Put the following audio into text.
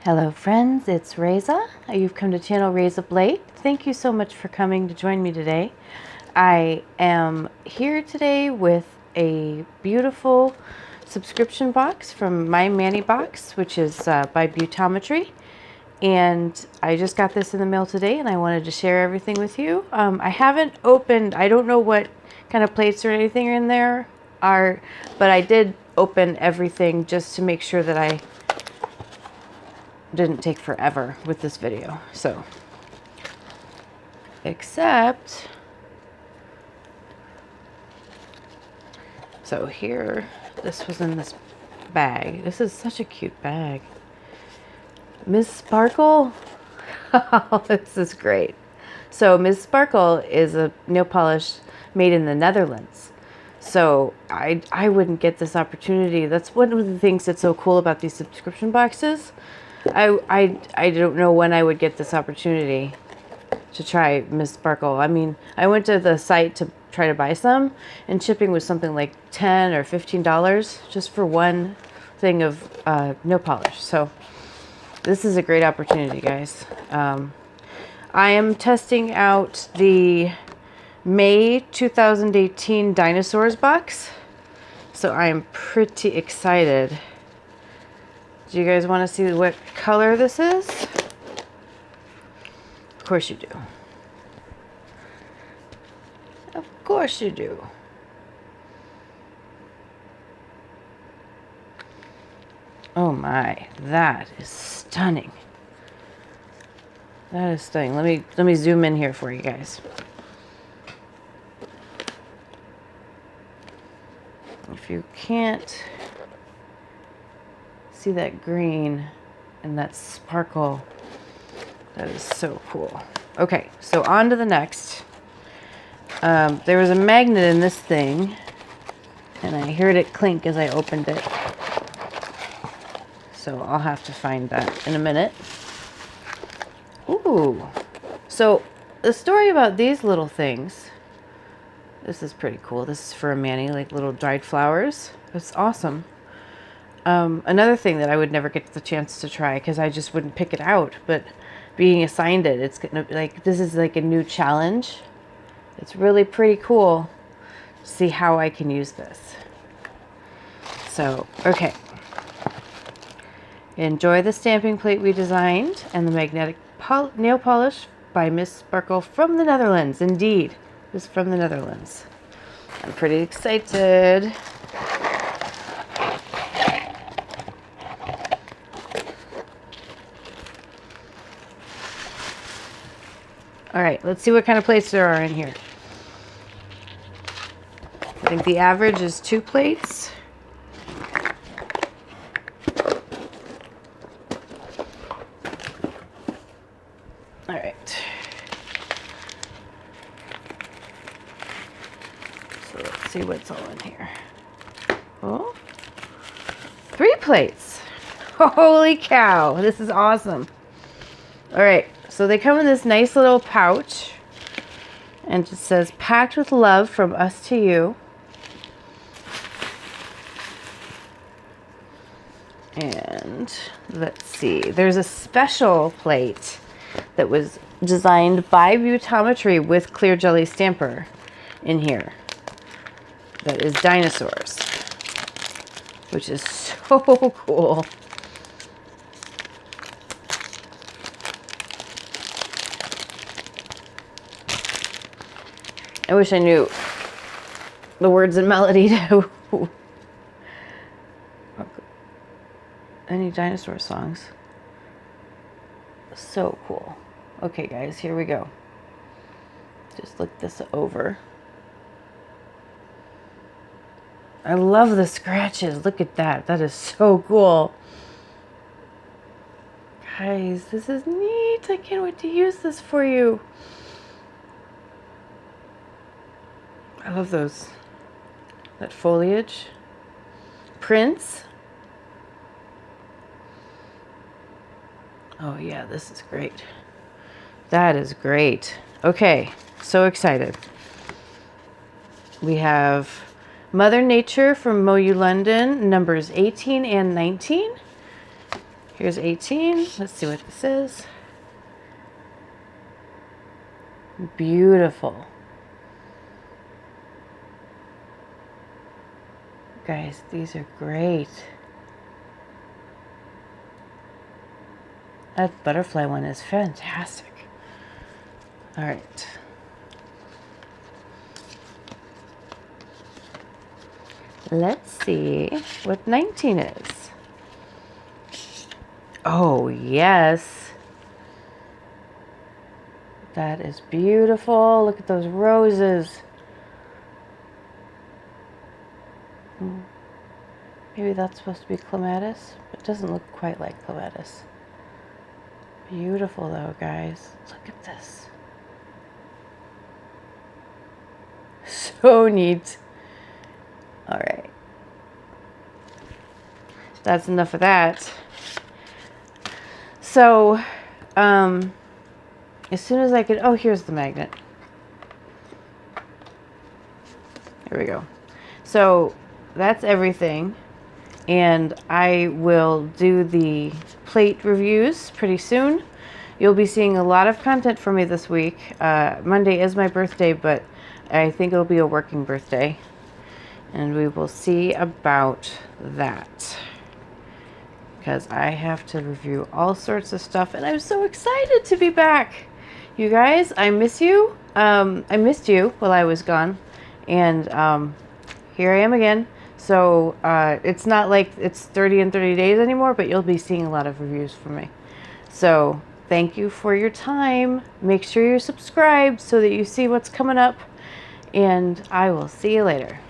Hello friends, it's Reza. You've come to channel Reza Blade. Thank you so much for coming to join me today. I am here today with a beautiful subscription box from My Mani Box, which is by Beautometry. And I just got this in the mail today and I wanted to share everything with you. I haven't opened, I don't know what kind of plates or anything in there are, but I did open everything just to make sure that I didn't take forever with this video. So, except, so here, this was in this bag. This is such a cute bag. Miss Sparkle. Oh, this is great. So Miss Sparkle is a nail polish made in the Netherlands. So I wouldn't get this opportunity. That's one of the things that's so cool about these subscription boxes. I don't know when I would get this opportunity to try Miss Sparkle. I mean, I went to the site to try to buy some, and shipping was something like $10 or $15 just for one thing of nail polish. So this is a great opportunity, guys. I am testing out the May 2018 Dinosaurs box, so I am pretty excited. Do you guys want to see what color this is? Of course you do. Of course you do. Oh my, that is stunning. That is stunning. Let me zoom in here for you guys. If you can't see that green and that sparkle, that is so cool. Okay, so on to the next. There was a magnet in this thing, and I heard it clink as I opened it. So I'll have to find that in a minute. Ooh. So the story about these little things, this is pretty cool. This is for a mani, like little dried flowers. It's awesome. Another thing that I would never get the chance to try because I just wouldn't pick it out, but being assigned it, it's gonna like, this is like a new challenge. It's really pretty cool to see how I can use this. So, okay. Enjoy the stamping plate we designed and the magnetic nail polish by Miss Sparkle from the Netherlands. Indeed, this is from the Netherlands. I'm pretty excited. All right, let's see what kind of plates there are in here. I think the average is 2 plates. All right. So let's see what's all in here. Oh, 3 plates. Holy cow, this is awesome. All right, so they come in this nice little pouch, and it says, packed with love from us to you. And let's see, there's a special plate that was designed by Beautometry with clear jelly stamper in here. That is dinosaurs, which is so cool. I wish I knew the words and melody to any dinosaur songs. So cool. Okay guys, here we go. Just look this over. I love the scratches. Look at that. That is so cool. Guys, this is neat. I can't wait to use this for you. I love those. That foliage. Prints. Oh yeah, this is great. That is great. Okay, so excited. We have Mother Nature from Moyu London, numbers 18 and 19. Here's 18. Let's see what this is. Beautiful. Guys, these are great. That butterfly one is fantastic. All right. Let's see what 19 is. Oh, yes. That is beautiful. Look at those roses. Maybe that's supposed to be clematis. It doesn't look quite like clematis. Beautiful though, guys. Look at this. So neat. All right. That's enough of that. So, as soon as I could, oh, here's the magnet. There we go. So that's everything. And I will do the plate reviews pretty soon. You'll be seeing a lot of content from me this week. Monday is my birthday, but I think it'll be a working birthday. And we will see about that. Because I have to review all sorts of stuff. And I'm so excited to be back. You guys, I miss you. I missed you while I was gone. And here I am again. So it's not like it's 30 in 30 days anymore, but you'll be seeing a lot of reviews from me. So thank you for your time. Make sure you're subscribed so that you see what's coming up. And I will see you later.